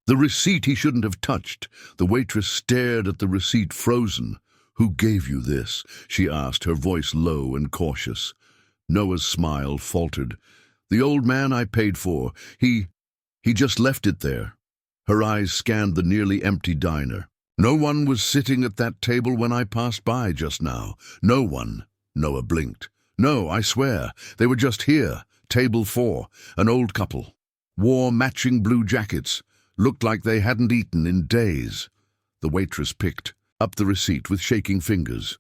The receipt he shouldn't have touched. The waitress stared at the receipt, frozen. "Who gave you this?" she asked, her voice low and cautious. Noah's smile faltered. "The old man I paid for. He just left it there." Her eyes scanned the nearly empty diner. "No one was sitting at that table when I passed by just now. No one." Noah blinked. "No, I swear. They were just here. Table 4. An old couple. Wore matching blue jackets. Looked like they hadn't eaten in days." The waitress picked up the receipt with shaking fingers.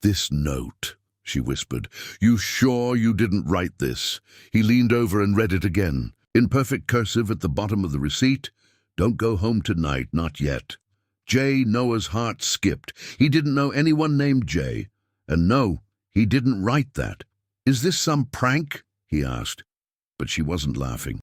"This note," she whispered. "You sure you didn't write this?" He leaned over and read it again. In perfect cursive at the bottom of the receipt, "Don't go home tonight, not yet." Jay. Noah's heart skipped. He didn't know anyone named Jay. And no, he didn't write that. "Is this some prank?" he asked. But she wasn't laughing.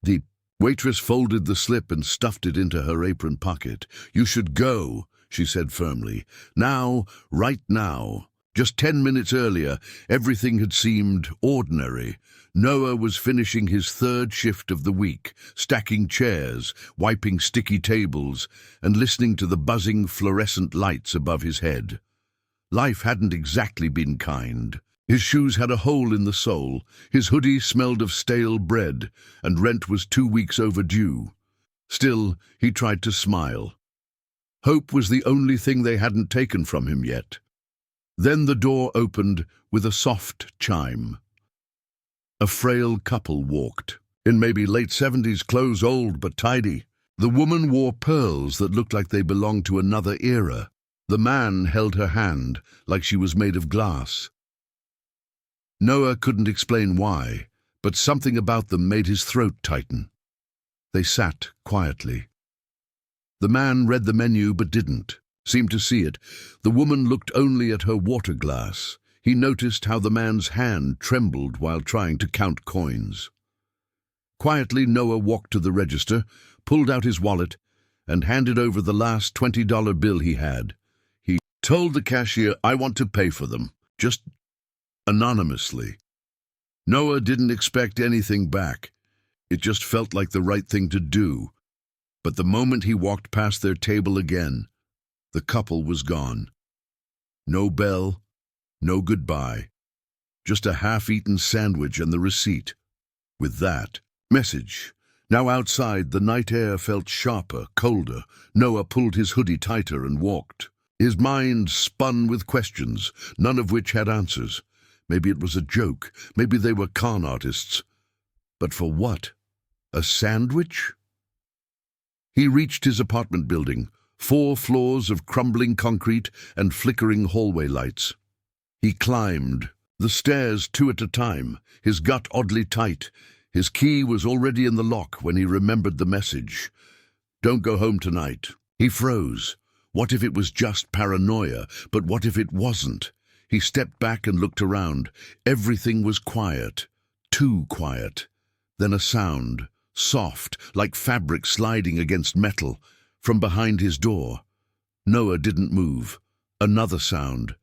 The waitress folded the slip and stuffed it into her apron pocket. "You should go," she said firmly. "Now, right now." Just 10 minutes earlier, everything had seemed ordinary. Noah was finishing his third shift of the week, stacking chairs, wiping sticky tables, and listening to the buzzing fluorescent lights above his head. Life hadn't exactly been kind. His shoes had a hole in the sole, his hoodie smelled of stale bread, and rent was 2 weeks overdue. Still, he tried to smile. Hope was the only thing they hadn't taken from him yet. Then the door opened with a soft chime. A frail couple walked, in maybe late 70s clothes, old but tidy. The woman wore pearls that looked like they belonged to another era. The man held her hand like she was made of glass. Noah couldn't explain why, but something about them made his throat tighten. They sat quietly. The man read the menu but didn't seem to see it. The woman looked only at her water glass. He noticed how the man's hand trembled while trying to count coins. Quietly, Noah walked to the register, pulled out his wallet, and handed over the last $20 bill he had. He told the cashier, "I want to pay for them, just anonymously." Noah didn't expect anything back. It just felt like the right thing to do. But the moment he walked past their table again, the couple was gone. No bell, no goodbye. Just a half-eaten sandwich and the receipt. With that message. Now outside, the night air felt sharper, colder. Noah pulled his hoodie tighter and walked. His mind spun with questions, none of which had answers. Maybe it was a joke. Maybe they were con artists. But for what? A sandwich? He reached his apartment building, 4 floors of crumbling concrete and flickering hallway lights. He climbed the stairs 2 at a time, his gut oddly tight. His key was already in the lock when he remembered the message. "Don't go home tonight." He froze. What if it was just paranoia? But what if it wasn't? He stepped back and looked around. Everything was quiet. Too quiet. Then a sound, soft, like fabric sliding against metal, from behind his door. Noah didn't move. Another sound.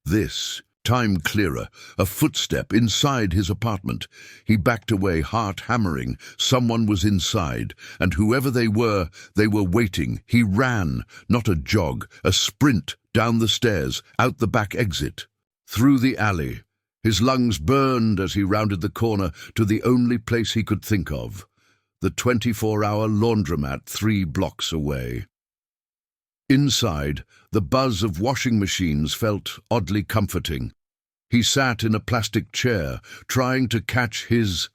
This time clearer, a footstep inside his apartment. He backed away, heart hammering. Someone was inside, and whoever they were waiting. He ran, not a jog, a sprint, down the stairs, out the back exit, through the alley. His lungs burned as he rounded the corner to the only place he could think of, the 24-hour laundromat 3 blocks away. Inside, the buzz of washing machines felt oddly comforting. He sat in a plastic chair, trying to catch his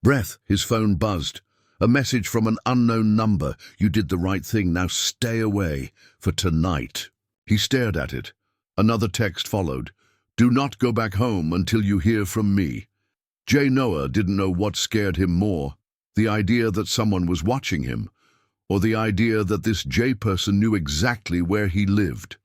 breath. His phone buzzed. A message from an unknown number. "You did the right thing, now stay away for tonight." He stared at it. Another text followed. "Do not go back home until you hear from me." Noah didn't know what scared him more, the idea that someone was watching him, or the idea that this J person knew exactly where he lived.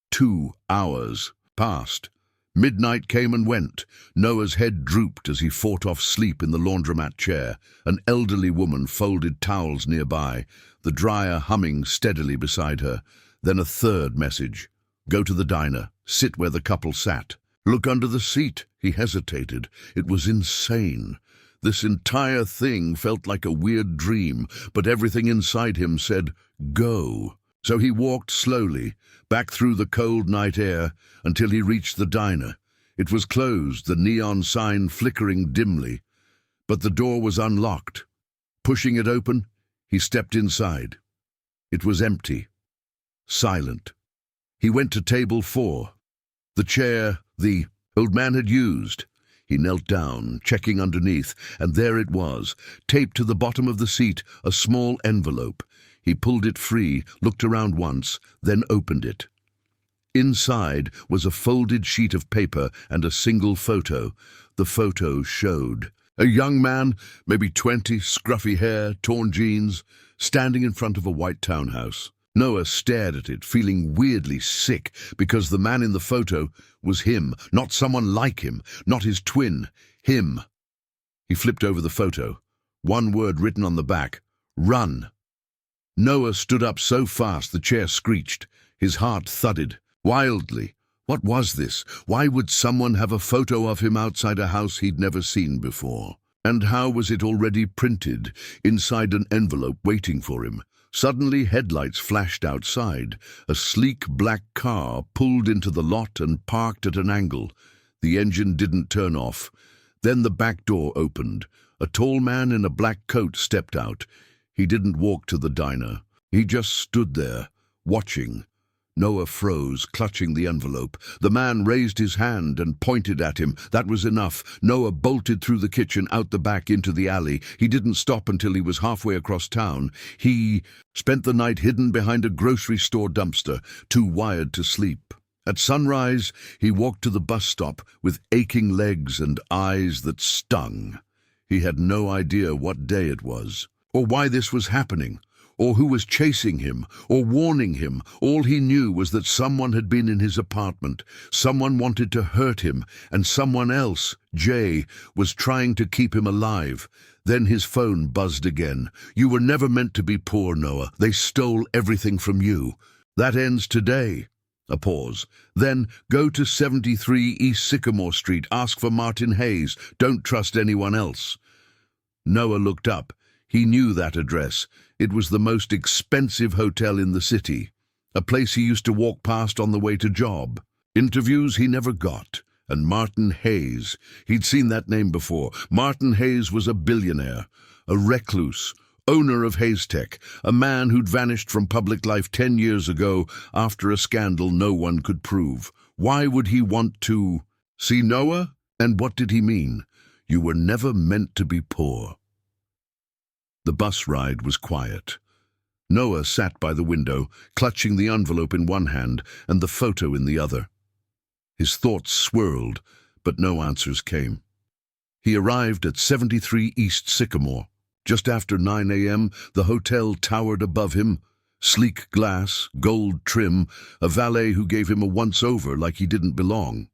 2 hours passed. Midnight came and went. Noah's head drooped as he fought off sleep in the laundromat chair. An elderly woman folded towels nearby, the dryer humming steadily beside her. Then a third message. "Go to the diner. Sit where the couple sat. Look under the seat." He hesitated. It was insane. This entire thing felt like a weird dream, but everything inside him said, go. So he walked slowly, back through the cold night air, until he reached the diner. It was closed, the neon sign flickering dimly, but the door was unlocked. Pushing it open, he stepped inside. It was empty, silent. He went to table 4, the chair the old man had used. He knelt down, checking underneath, and there it was, taped to the bottom of the seat, a small envelope. He pulled it free, looked around once, then opened it. Inside was a folded sheet of paper and a single photo. The photo showed a young man, maybe 20, scruffy hair, torn jeans, standing in front of a white townhouse. Noah stared at it, feeling weirdly sick, because the man in the photo was him, not someone like him, not his twin, him. He flipped over the photo. One word written on the back, run. Noah stood up so fast the chair screeched. His heart thudded, wildly. What was this? Why would someone have a photo of him outside a house he'd never seen before? And how was it already printed, inside an envelope waiting for him? Suddenly, headlights flashed outside. A sleek black car pulled into the lot and parked at an angle. The engine didn't turn off. Then the back door opened. A tall man in a black coat stepped out. He didn't walk to the diner. He just stood there, watching. Noah froze, clutching the envelope. The man raised his hand and pointed at him. That was enough. Noah bolted through the kitchen, out the back, into the alley. He didn't stop until he was halfway across town. He spent the night hidden behind a grocery store dumpster, too wired to sleep. At sunrise, he walked to the bus stop with aching legs and eyes that stung. He had no idea what day it was, or why this was happening, or who was chasing him, or warning him. All he knew was that someone had been in his apartment. Someone wanted to hurt him, and someone else, Jay, was trying to keep him alive. Then his phone buzzed again. You were never meant to be poor, Noah. They stole everything from you. That ends today. A pause. Then go to 73 East Sycamore Street. Ask for Martin Hayes. Don't trust anyone else. Noah looked up. He knew that address. It was the most expensive hotel in the city, a place he used to walk past on the way to job. Interviews he never got. And Martin Hayes. He'd seen that name before. Martin Hayes was a billionaire, a recluse, owner of Hayes Tech, a man who'd vanished from public life 10 years ago after a scandal no one could prove. Why would he want to see Noah? And what did he mean? You were never meant to be poor. The bus ride was quiet. Noah sat by the window, clutching the envelope in one hand and the photo in the other. His thoughts swirled, but no answers came. He arrived at 73 East Sycamore. Just after 9 a.m., the hotel towered above him. Sleek glass, gold trim, a valet who gave him a once-over like he didn't belong.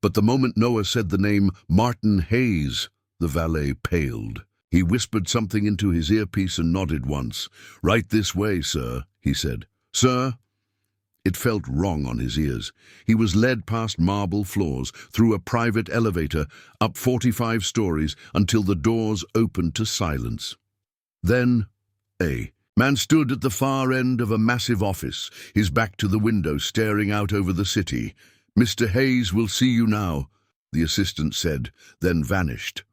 But the moment Noah said the name Martin Hayes, the valet paled. He whispered something into his earpiece and nodded once. Right this way, sir, he said. Sir? It felt wrong on his ears. He was led past marble floors, through a private elevator, up 45 stories, until the doors opened to silence. Then, a man stood at the far end of a massive office, his back to the window, staring out over the city. Mr. Hayes will see you now, the assistant said, then vanished.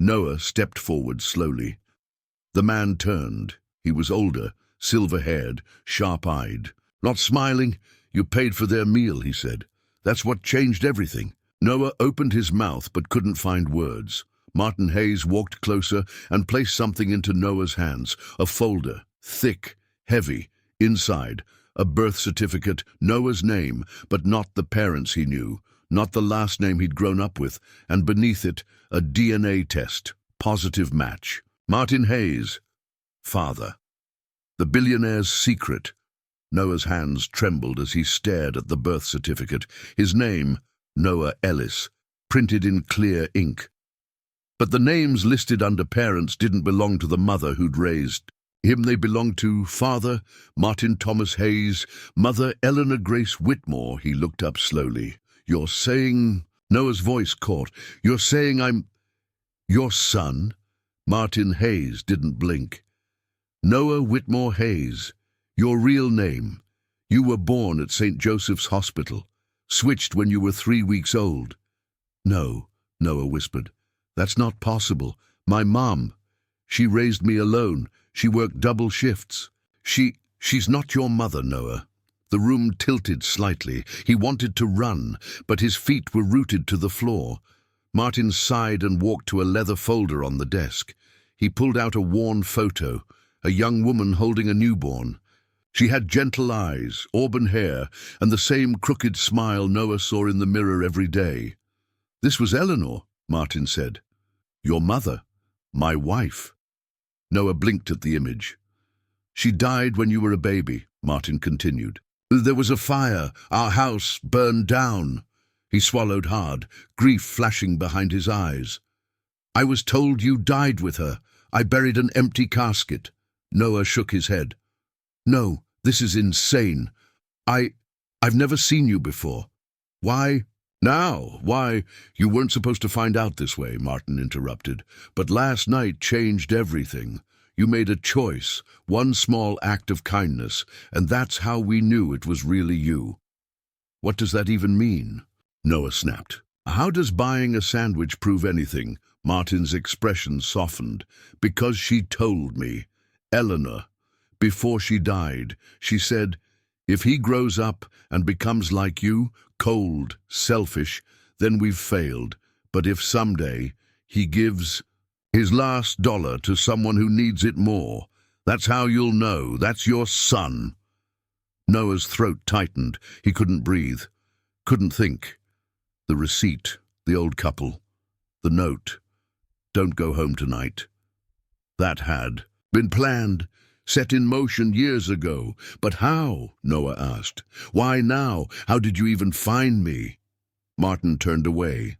Noah stepped forward slowly. The man turned. He was older, silver-haired, sharp-eyed. Not smiling. You paid for their meal, he said. That's what changed everything. Noah opened his mouth but couldn't find words. Martin Hayes walked closer and placed something into Noah's hands. A folder, thick, heavy. Inside, a birth certificate, Noah's name, but not the parents he knew, not the last name he'd grown up with, and beneath it, a DNA test, positive match. Martin Hayes, father. The billionaire's secret. Noah's hands trembled as he stared at the birth certificate. His name, Noah Ellis, printed in clear ink. But the names listed under parents didn't belong to the mother who'd raised him. They belonged to father, Martin Thomas Hayes, mother, Eleanor Grace Whitmore. He looked up slowly. You're saying... Noah's voice caught. You're saying I'm your son? Martin Hayes didn't blink. Noah Whitmore Hayes, your real name. You were born at St. Joseph's Hospital, switched when you were 3 weeks old. No, Noah whispered. That's not possible. My mom, she raised me alone. She worked double shifts. She's not your mother, Noah. The room tilted slightly. He wanted to run, but his feet were rooted to the floor. Martin sighed and walked to a leather folder on the desk. He pulled out a worn photo, a young woman holding a newborn. She had gentle eyes, auburn hair, and the same crooked smile Noah saw in the mirror every day. This was Eleanor, Martin said. Your mother, my wife. Noah blinked at the image. She died when you were a baby, Martin continued. There was a fire. Our house burned down. He swallowed hard, grief flashing behind his eyes. I was told you died with her. I buried an empty casket. Noah shook his head. No, this is insane. I've never seen you before. Why? Now, why? You weren't supposed to find out this way, Martin interrupted. But last night changed everything. You made a choice, one small act of kindness, and that's how we knew it was really you. What does that even mean? Noah snapped. How does buying a sandwich prove anything? Martin's expression softened. Because she told me. Eleanor. Before she died, she said, if he grows up and becomes like you, cold, selfish, then we've failed. But if someday he gives his last dollar to someone who needs it more, that's how you'll know. That's your son. Noah's throat tightened. He couldn't breathe, couldn't think. The receipt, the old couple, the note. Don't go home tonight. That had been planned, set in motion years ago. But how? Noah asked. Why now? How did you even find me? Martin turned away.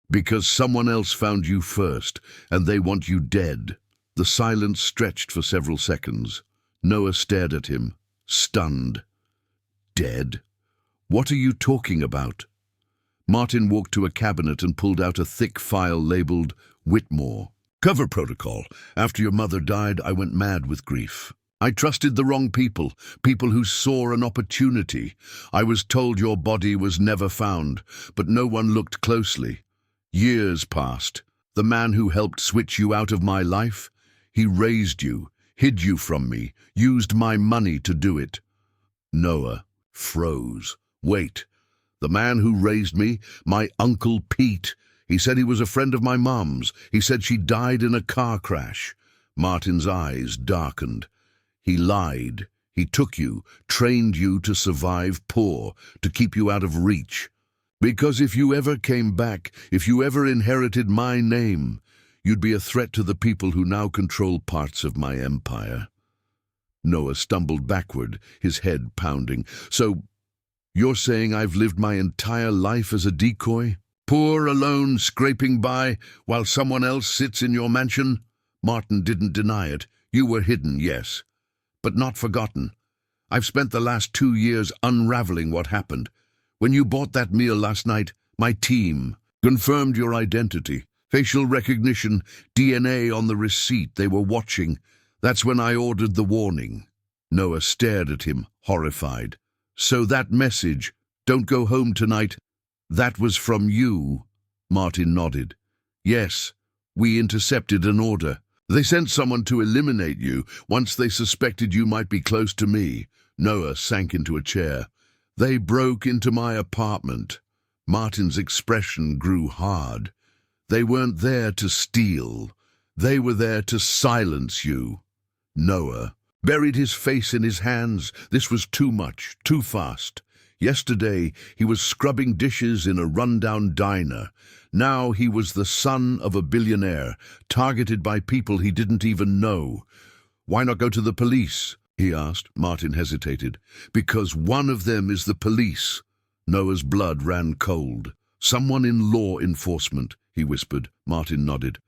Because someone else found you first, and they want you dead. The silence stretched for several seconds. Noah stared at him, stunned. Dead? What are you talking about? Martin walked to a cabinet and pulled out a thick file labeled Whitmore. Cover protocol. After your mother died, I went mad with grief. I trusted the wrong people, people who saw an opportunity. I was told your body was never found, but no one looked closely. Years passed. The man who helped switch you out of my life, he raised you, hid you from me, used my money to do it. Noah froze. Wait. The man who raised me, my Uncle Pete. He said he was a friend of my mom's. He said she died in a car crash. Martin's eyes darkened. He lied. He took you, trained you to survive poor, to keep you out of reach. Because if you ever came back, if you ever inherited my name, you'd be a threat to the people who now control parts of my empire. Noah stumbled backward, his head pounding. So, you're saying I've lived my entire life as a decoy? Poor, alone, scraping by, while someone else sits in your mansion? Martin didn't deny it. You were hidden, yes, but not forgotten. I've spent the last 2 years unraveling what happened. When you bought that meal last night, my team confirmed your identity. Facial recognition, DNA on the receipt. They were watching. That's when I ordered the warning. Noah stared at him, horrified. So that message, don't go home tonight, that was from you? Martin nodded. Yes, we intercepted an order. They sent someone to eliminate you once they suspected you might be close to me. Noah sank into a chair. They broke into my apartment. Martin's expression grew hard. They weren't there to steal. They were there to silence you. Noah buried his face in his hands. This was too much, too fast. Yesterday, he was scrubbing dishes in a rundown diner. Now he was the son of a billionaire, targeted by people he didn't even know. Why not go to the police? He asked. Martin hesitated. Because one of them is the police. Noah's blood ran cold. Someone in law enforcement, he whispered. Martin nodded.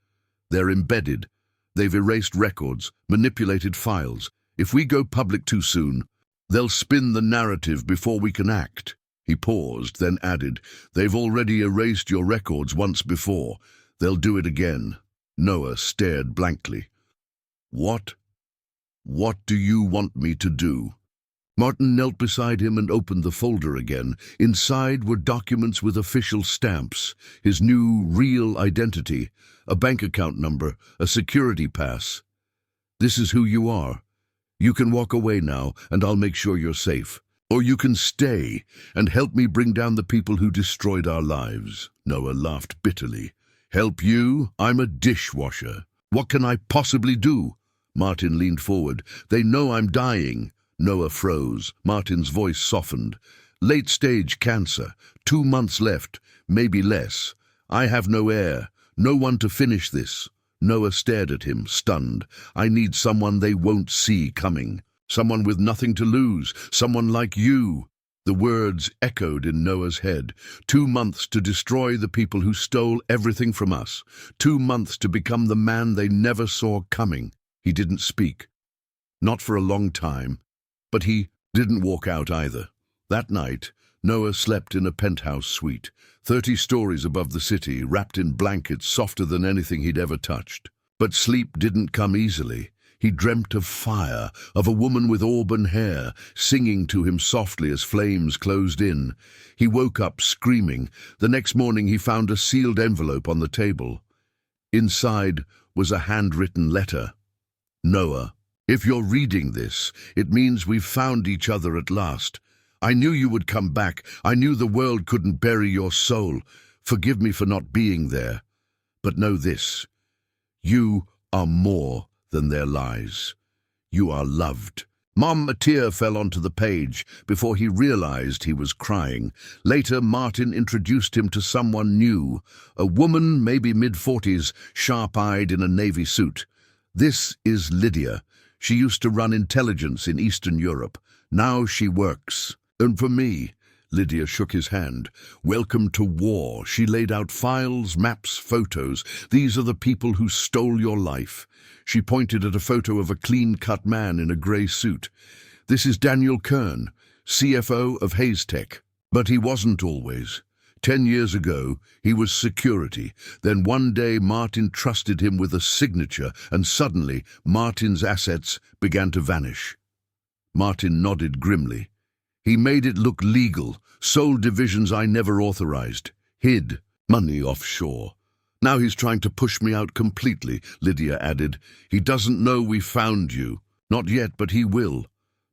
They're embedded. They've erased records, manipulated files. If we go public too soon, they'll spin the narrative before we can act. He paused, then added, they've already erased your records once before. They'll do it again. Noah stared blankly. What? What do you want me to do? Martin knelt beside him and opened the folder again. Inside were documents with official stamps, his new, real identity, a bank account number, a security pass. This is who you are. You can walk away now, and I'll make sure you're safe. Or you can stay and help me bring down the people who destroyed our lives. Noah laughed bitterly. Help you? I'm a dishwasher. What can I possibly do? Martin leaned forward. They know I'm dying. Noah froze. Martin's voice softened. Late-stage cancer. 2 months left, maybe less. I have no heir. No one to finish this. Noah stared at him, stunned. I need someone they won't see coming. Someone with nothing to lose. Someone like you. The words echoed in Noah's head. 2 months to destroy the people who stole everything from us. 2 months to become the man they never saw coming. He didn't speak. Not for a long time. But he didn't walk out either. That night, Noah slept in a penthouse suite, 30 stories above the city, wrapped in blankets softer than anything he'd ever touched. But sleep didn't come easily. He dreamt of fire, of a woman with auburn hair, singing to him softly as flames closed in. He woke up screaming. The next morning he found a sealed envelope on the table. Inside was a handwritten letter. Noah, if you're reading this, it means we've found each other at last. I knew you would come back. I knew the world couldn't bury your soul. Forgive me for not being there. But know this. You are more than their lies. You are loved. A tear fell onto the page before he realized he was crying. Later, Martin introduced him to someone new, a woman, maybe mid-40s, sharp-eyed in a navy suit. This is Lydia. She used to run intelligence in Eastern Europe. Now she works. And for me, Lydia shook his hand. Welcome to war. She laid out files, maps, photos. These are the people who stole your life. She pointed at a photo of a clean-cut man in a grey suit. This is Daniel Kern, CFO of Hayes Tech. But he wasn't always. 10 years ago, he was security. Then one day, Martin trusted him with a signature, and suddenly, Martin's assets began to vanish. Martin nodded grimly. He made it look legal, sold divisions I never authorized, hid money offshore. Now he's trying to push me out completely, Lydia added. He doesn't know we found you. Not yet, but he will.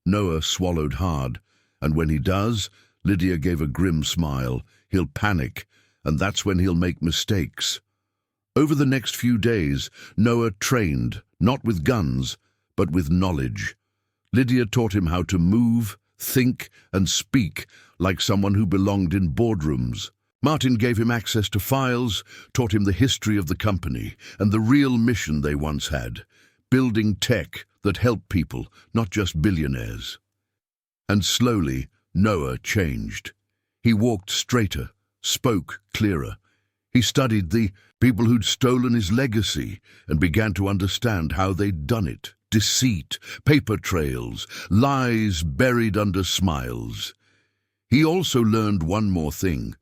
Noah swallowed hard, and when he does, Lydia gave a grim smile. He'll panic, and that's when he'll make mistakes. Over the next few days, Noah trained, not with guns, but with knowledge. Lydia taught him how to move, think, and speak like someone who belonged in boardrooms. Martin gave him access to files, taught him the history of the company and the real mission they once had, building tech that helped people, not just billionaires. And slowly, Noah changed. He walked straighter, spoke clearer. He studied the people who'd stolen his legacy and began to understand how they'd done it. Deceit, paper trails, lies buried under smiles. He also learned one more thing.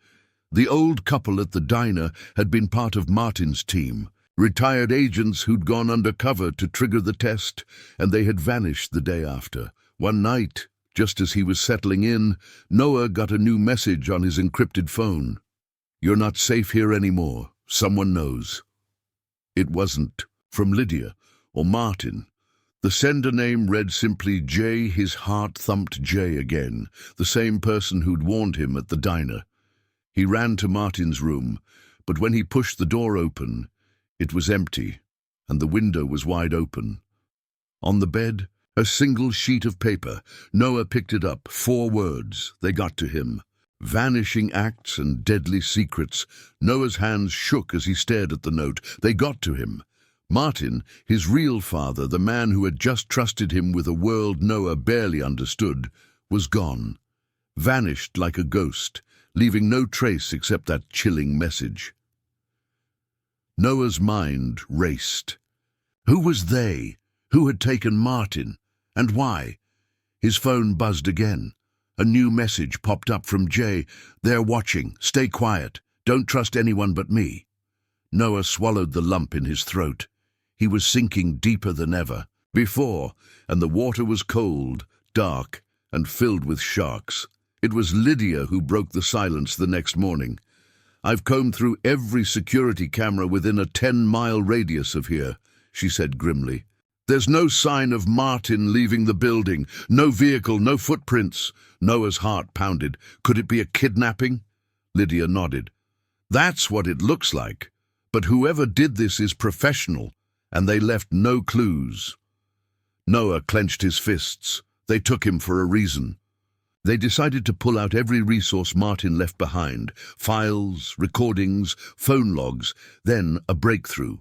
The old couple at the diner had been part of Martin's team, retired agents who'd gone undercover to trigger the test, and they had vanished the day after. One night, just as he was settling in, Noah got a new message on his encrypted phone. You're not safe here anymore. Someone knows. It wasn't from Lydia or Martin. The sender name read simply J. His heart thumped J again, the same person who'd warned him at the diner. He ran to Martin's room, but when he pushed the door open, it was empty, and the window was wide open. On the bed, a single sheet of paper. Noah picked it up. 4 words. They got to him. Vanishing acts and deadly secrets. Noah's hands shook as he stared at the note. They got to him. Martin, his real father, the man who had just trusted him with a world Noah barely understood, was gone. Vanished like a ghost, leaving no trace except that chilling message. Noah's mind raced. Who was they? Who had taken Martin? And why? His phone buzzed again. A new message popped up from Jay. They're watching. Stay quiet. Don't trust anyone but me. Noah swallowed the lump in his throat. He was sinking deeper than ever before, and the water was cold, dark, and filled with sharks. It was Lydia who broke the silence the next morning. "I've combed through every security camera within a 10-mile radius of here," she said grimly. "There's no sign of Martin leaving the building, no vehicle, no footprints." Noah's heart pounded. Could it be a kidnapping? Lydia nodded. "That's what it looks like. But whoever did this is professional, and they left no clues." Noah clenched his fists. They took him for a reason. They decided to pull out every resource Martin left behind: files, recordings, phone logs, then a breakthrough.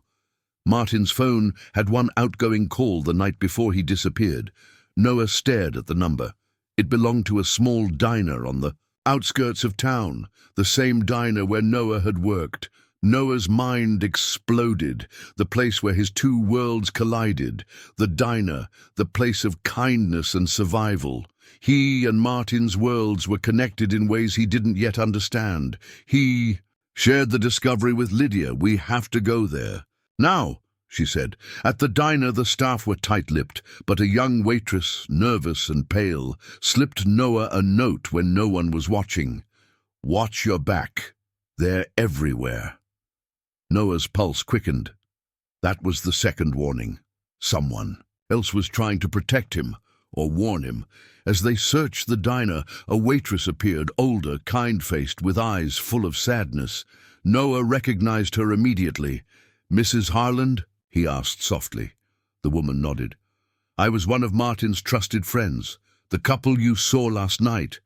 Martin's phone had one outgoing call the night before he disappeared. Noah stared at the number. It belonged to a small diner on the outskirts of town, the same diner where Noah had worked. Noah's mind exploded. The place where his two worlds collided. The diner, the place of kindness and survival. He and Martin's worlds were connected in ways he didn't yet understand. He shared the discovery with Lydia. "We have to go there. Now," she said. At the diner, the staff were tight-lipped, but a young waitress, nervous and pale, slipped Noah a note when no one was watching. "Watch your back. They're everywhere." Noah's pulse quickened. That was the second warning. Someone else was trying to protect him or warn him. As they searched the diner, a waitress appeared, older, kind-faced, with eyes full of sadness. Noah recognized her immediately. "Mrs. Harland?" he asked softly. The woman nodded. "I was one of Martin's trusted friends, the couple you saw last night.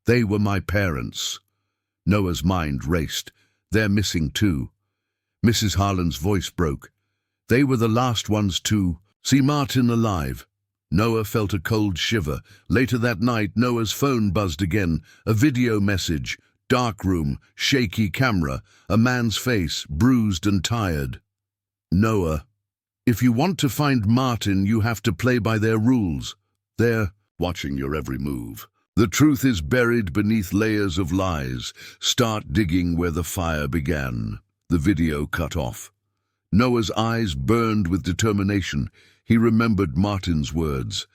They were my parents." Noah's mind raced. "They're missing too." Mrs. Harland's voice broke. "They were the last ones to see Martin alive." Noah felt a cold shiver. Later that night, Noah's phone buzzed again. A video message. Dark room, shaky camera, a man's face, bruised and tired. "Noah, if you want to find Martin, you have to play by their rules. They're watching your every move. The truth is buried beneath layers of lies. Start digging where the fire began." The video cut off. Noah's eyes burned with determination. He remembered Martin's words.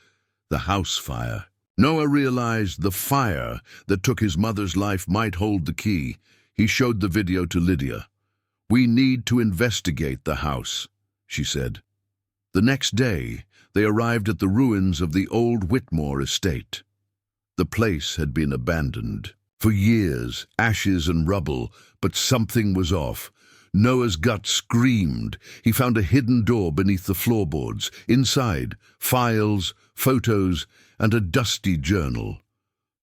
The house fire. Noah realized the fire that took his mother's life might hold the key. He showed the video to Lydia. "We need to investigate the house," she said. The next day, they arrived at the ruins of the old Whitmore estate. The place had been abandoned for years, ashes and rubble, but something was off. Noah's gut screamed. He found a hidden door beneath the floorboards. Inside, files, photos, and a dusty journal.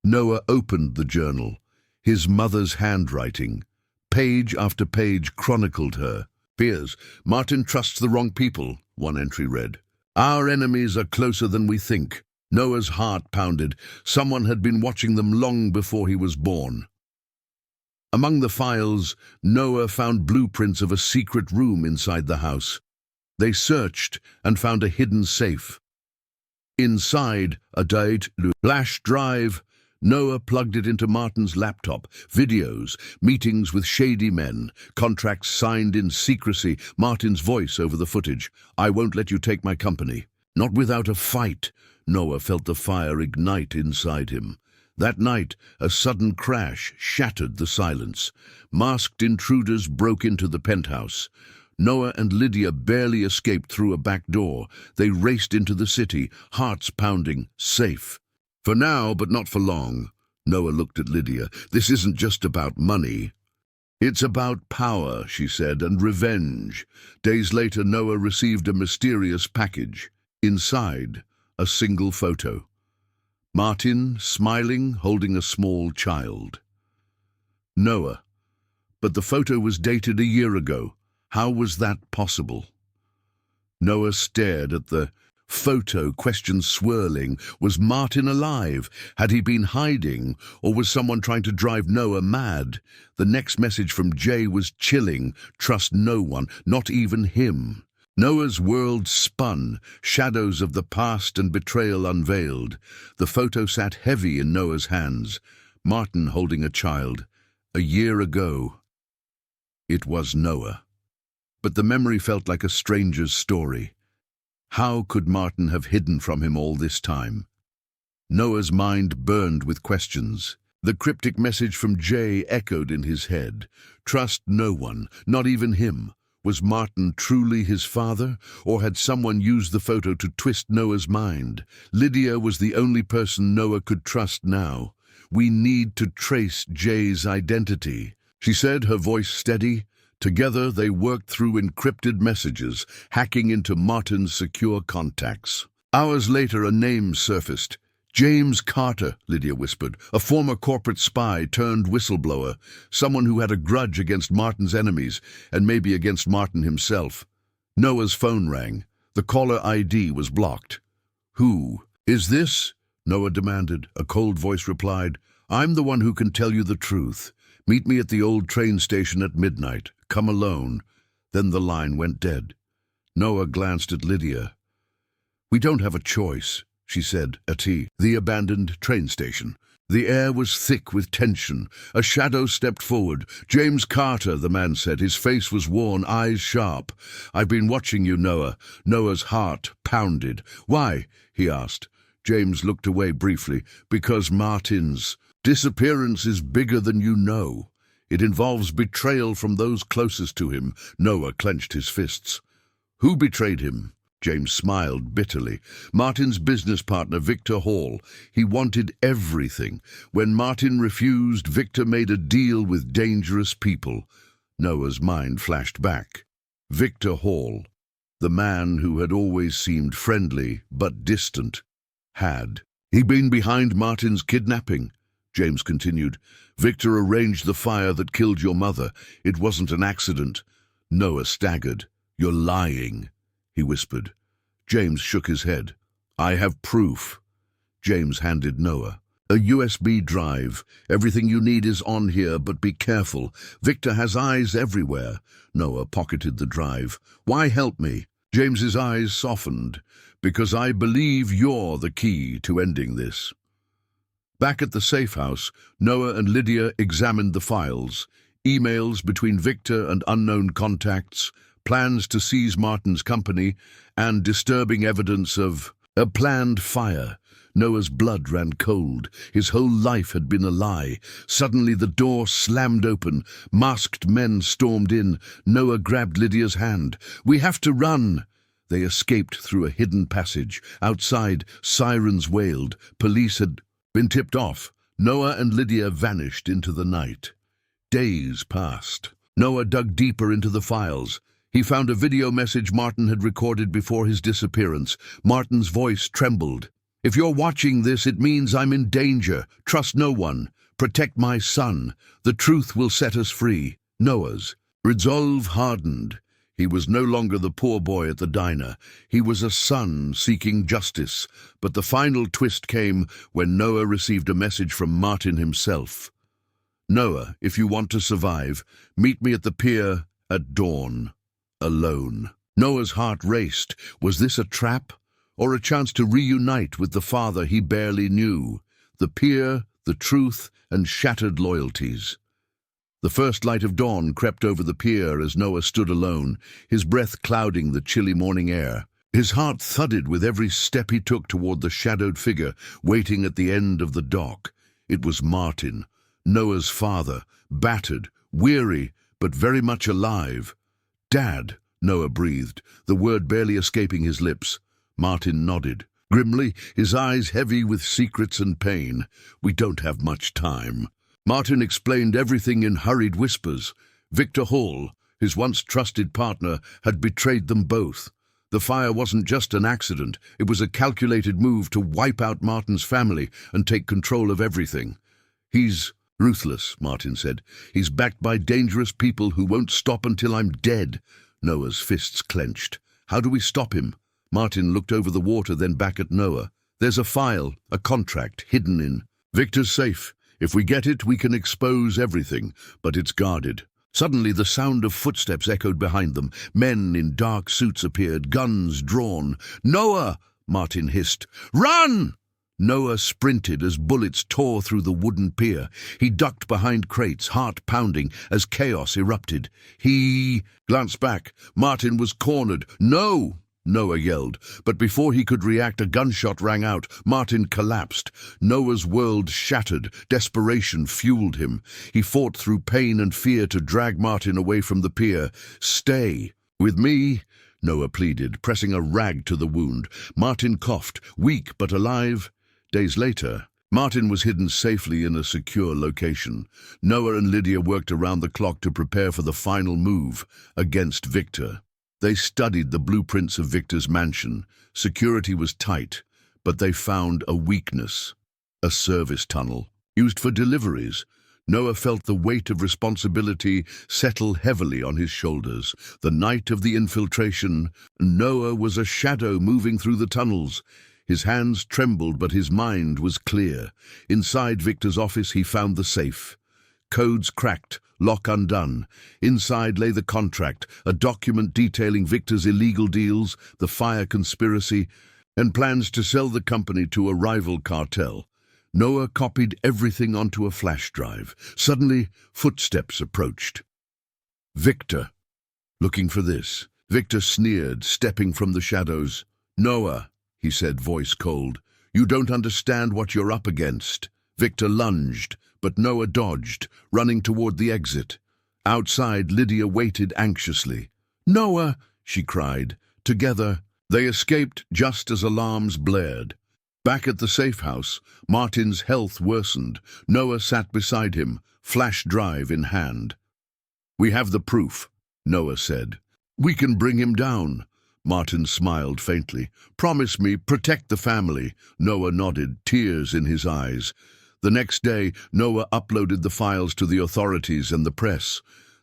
Noah opened the journal. His mother's handwriting. Page after page chronicled her. "Fears, Martin trusts the wrong people," one entry read. "Our enemies are closer than we think." Noah's heart pounded. Someone had been watching them long before he was born. Among the files, Noah found blueprints of a secret room inside the house. They searched and found a hidden safe. Inside, a flash drive. Noah plugged it into Martin's laptop. Videos, meetings with shady men, contracts signed in secrecy, Martin's voice over the footage. "I won't let you take my company." Not without a fight. Noah felt the fire ignite inside him. That night, a sudden crash shattered the silence. Masked intruders broke into the penthouse. Noah and Lydia barely escaped through a back door. They raced into the city, hearts pounding, safe. "For now, but not for long." Noah looked at Lydia. "This isn't just about money. It's about power," she said, "and revenge." Days later, Noah received a mysterious package. Inside, a single photo. Martin, smiling, holding a small child. Noah. But the photo was dated a year ago. How was that possible? Noah stared at the photo, questions swirling. Was Martin alive? Had he been hiding? Or was someone trying to drive Noah mad? The next message from Jay was chilling. Trust no one, not even him. Noah's world spun, shadows of the past and betrayal unveiled. The photo sat heavy in Noah's hands. Martin holding a child. A year ago. It was Noah. but the memory felt like a stranger's story. How could Martin have hidden from him all this time? Noah's mind burned with questions. The cryptic message from Jay echoed in his head. Trust no one, not even him. Was Martin truly his father, or had someone used the photo to twist Noah's mind? Lydia was the only person Noah could trust now. We need to trace Jay's identity, she said, her voice steady. Together they worked through encrypted messages, hacking into Martin's secure contacts. Hours later, a name surfaced. James Carter, Lydia whispered, a former corporate spy turned whistleblower, someone who had a grudge against Martin's enemies, and maybe against Martin himself. Noah's phone rang. The caller ID was blocked. Who is this? Noah demanded. A cold voice replied, I'm the one who can tell you the truth. Meet me at the old train station at midnight. Come alone. Then the line went dead. Noah glanced at Lydia. We don't have a choice, she said at the abandoned train station. The air was thick with tension. A shadow stepped forward. James Carter, the man said. His face was worn, eyes sharp. I've been watching you, Noah. Noah's heart pounded. Why? He asked. James looked away briefly. Because Martin's disappearance is bigger than you know. It involves betrayal from those closest to him. Noah clenched his fists. Who betrayed him? James smiled bitterly. Martin's business partner, Victor Hall. He wanted everything. When Martin refused, Victor made a deal with dangerous people. Noah's mind flashed back. Victor Hall, the man who had always seemed friendly but distant, had he been behind Martin's kidnapping? James continued. Victor arranged the fire that killed your mother. It wasn't an accident. Noah staggered. You're lying, he whispered. James shook his head. I have proof. James handed Noah a USB drive. Everything you need is on here, but be careful. Victor has eyes everywhere. Noah pocketed the drive. Why help me? James's eyes softened. Because I believe you're the key to ending this. Back at the safe house, Noah and Lydia examined the files. Emails between Victor and unknown contacts, plans to seize Martin's company, and disturbing evidence of a planned fire. Noah's blood ran cold. His whole life had been a lie. Suddenly the door slammed open. Masked men stormed in. Noah grabbed Lydia's hand. We have to run. They escaped through a hidden passage. Outside, sirens wailed. Police had been tipped off. Noah and Lydia vanished into the night. Days passed. Noah dug deeper into the files. He found a video message Martin had recorded before his disappearance. Martin's voice trembled. If you're watching this, it means I'm in danger. Trust no one. Protect my son. The truth will set us free. Noah's resolve hardened. He was no longer the poor boy at the diner. He was a son seeking justice. But the final twist came when Noah received a message from Martin himself. Noah, if you want to survive, meet me at the pier at dawn. Alone. Noah's heart raced. Was this a trap? Or a chance to reunite with the father he barely knew? The pier, the truth, and shattered loyalties. The first light of dawn crept over the pier as Noah stood alone, his breath clouding the chilly morning air. His heart thudded with every step he took toward the shadowed figure waiting at the end of the dock. It was Martin, Noah's father, battered, weary, but very much alive. Dad, Noah breathed, the word barely escaping his lips. Martin nodded. Grimly, his eyes heavy with secrets and pain. We don't have much time. Martin explained everything in hurried whispers. Victor Hall, his once trusted partner, had betrayed them both. The fire wasn't just an accident. It was a calculated move to wipe out Martin's family and take control of everything. He's ruthless, Martin said. He's backed by dangerous people who won't stop until I'm dead. Noah's fists clenched. How do we stop him? Martin looked over the water, then back at Noah. There's a file, a contract, hidden in Victor's safe. If we get it, we can expose everything, but it's guarded. Suddenly, the sound of footsteps echoed behind them. Men in dark suits appeared, guns drawn. Noah! Martin hissed. Run! Noah sprinted as bullets tore through the wooden pier. He ducked behind crates, heart pounding, as chaos erupted. He glanced back. Martin was cornered. "No!" Noah yelled, but before he could react, a gunshot rang out. Martin collapsed. Noah's world shattered. Desperation fueled him. He fought through pain and fear to drag Martin away from the pier. "Stay with me," Noah pleaded, pressing a rag to the wound. Martin coughed, weak but alive. Days later, Martin was hidden safely in a secure location. Noah and Lydia worked around the clock to prepare for the final move against Victor. They studied the blueprints of Victor's mansion. Security was tight, but they found a weakness: a service tunnel used for deliveries. Noah felt the weight of responsibility settle heavily on his shoulders. The night of the infiltration, Noah was a shadow moving through the tunnels. His hands trembled, but his mind was clear. Inside Victor's office, he found the safe. Codes cracked, lock undone. Inside lay the contract, a document detailing Victor's illegal deals, the fire conspiracy, and plans to sell the company to a rival cartel. Noah copied everything onto a flash drive. Suddenly, footsteps approached. "Victor." "Looking for this?" Victor sneered, stepping from the shadows. "Noah," he said, voice cold, "you don't understand what you're up against." Victor lunged, but Noah dodged, running toward the exit. Outside, Lydia waited anxiously. "Noah!" she cried. Together, they escaped just as alarms blared. Back at the safe house, Martin's health worsened. Noah sat beside him, flash drive in hand. "We have the proof," Noah said. "We can bring him down." Martin smiled faintly. "Promise me, protect the family." Noah nodded, tears in his eyes. The next day, Noah uploaded the files to the authorities and the press.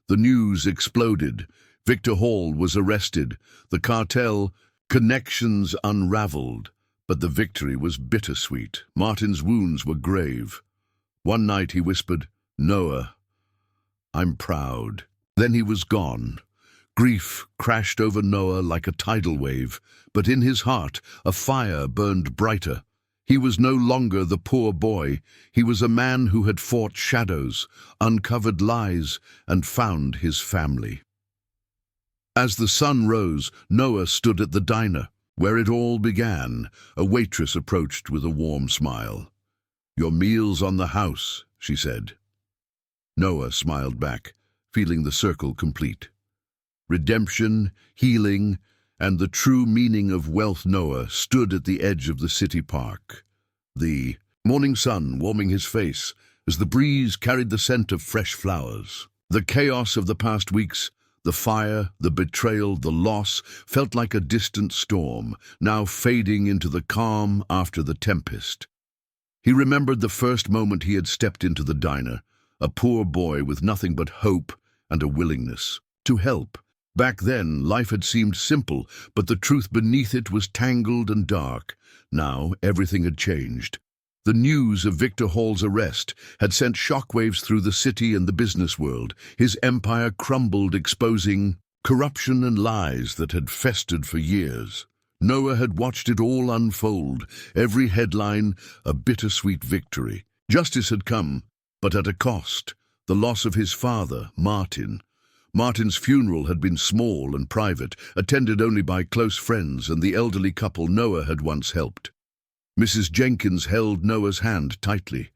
The news exploded. Victor Hall was arrested. The cartel connections unraveled. But the victory was bittersweet. Martin's wounds were grave. One night he whispered, "Noah, I'm proud." Then he was gone. Grief crashed over Noah like a tidal wave, but in his heart a fire burned brighter. He was no longer the poor boy. He was a man who had fought shadows, uncovered lies, and found his family. As the sun rose, Noah stood at the diner, where it all began. A waitress approached with a warm smile. "Your meal's on the house," she said. Noah smiled back, feeling the circle complete. Redemption, healing, and the true meaning of wealth. Noah stood at the edge of the city park, the morning sun warming his face as the breeze carried the scent of fresh flowers. The chaos of the past weeks, the fire, the betrayal, the loss, felt like a distant storm, now fading into the calm after the tempest. He remembered the first moment he had stepped into the diner, a poor boy with nothing but hope and a willingness to help. Back then, life had seemed simple, but the truth beneath it was tangled and dark. Now, everything had changed. The news of Victor Hall's arrest had sent shockwaves through the city and the business world. His empire crumbled, exposing corruption and lies that had festered for years. Noah had watched it all unfold, every headline a bittersweet victory. Justice had come, but at a cost: the loss of his father, Martin. Martin's funeral had been small and private, attended only by close friends and the elderly couple Noah had once helped. Mrs. Jenkins held Noah's hand tightly.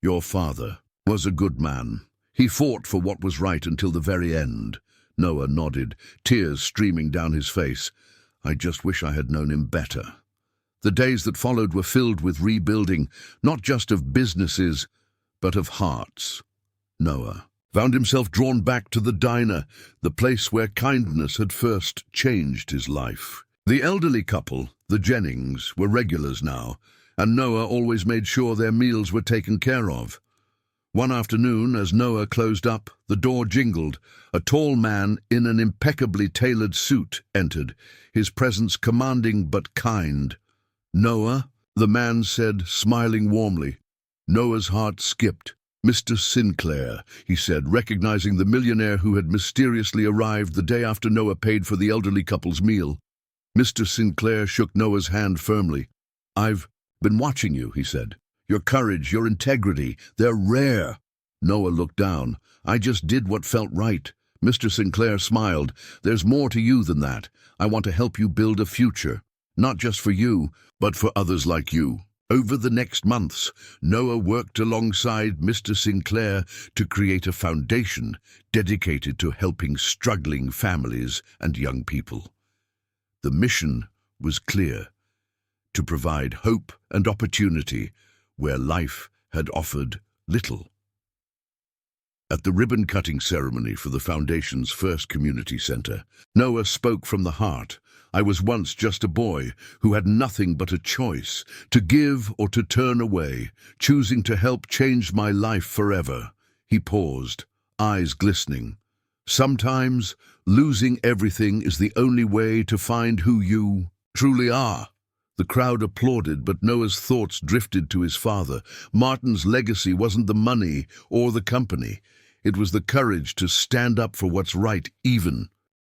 "Your father was a good man. He fought for what was right until the very end." Noah nodded, tears streaming down his face. "I just wish I had known him better." The days that followed were filled with rebuilding, not just of businesses, but of hearts. Noah found himself drawn back to the diner, the place where kindness had first changed his life. The elderly couple, the Jennings, were regulars now, and Noah always made sure their meals were taken care of. One afternoon, as Noah closed up, the door jingled. A tall man in an impeccably tailored suit entered, his presence commanding but kind. "Noah," the man said, smiling warmly. Noah's heart skipped. "Mr. Sinclair," he said, recognizing the millionaire who had mysteriously arrived the day after Noah paid for the elderly couple's meal. Mr. Sinclair shook Noah's hand firmly. "I've Been watching you, he said. Your courage, your integrity, they're rare. Noah looked down. I just did what felt right. Mr. Sinclair smiled. There's more to you than that. I want to help you build a future. Not just for you, but for others like you. Over the next months, Noah worked alongside Mr. Sinclair to create a foundation dedicated to helping struggling families and young people. The mission was clear: to provide hope and opportunity where life had offered little. At the ribbon-cutting ceremony for the Foundation's first community center, Noah spoke from the heart. I was once just a boy who had nothing but a choice, to give or to turn away. Choosing to help changed my life forever. He paused, eyes glistening. Sometimes, losing everything is the only way to find who you truly are. The crowd applauded, but Noah's thoughts drifted to his father. Martin's legacy wasn't the money or the company. It was the courage to stand up for what's right, even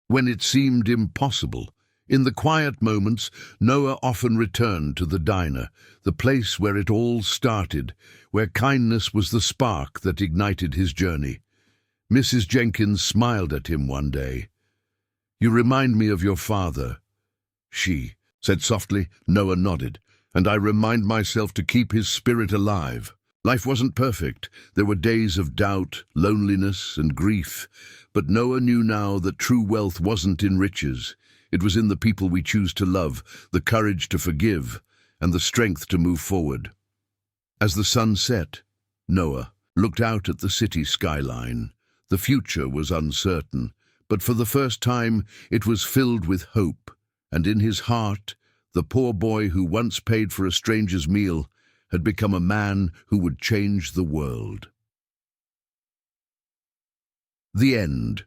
when it seemed impossible. In the quiet moments, Noah often returned to the diner, the place where it all started, where kindness was the spark that ignited his journey. Mrs. Jenkins smiled at him one day. "You remind me of your father," she said softly. Noah nodded. "And I remind myself to keep his spirit alive." Life wasn't perfect. There were days of doubt, loneliness, and grief. But Noah knew now that true wealth wasn't in riches. It was in the people we choose to love, the courage to forgive, and the strength to move forward. As the sun set, Noah looked out at the city skyline. The future was uncertain, but for the first time it was filled with hope. And in his heart, the poor boy who once paid for a stranger's meal had become a man who would change the world. The end.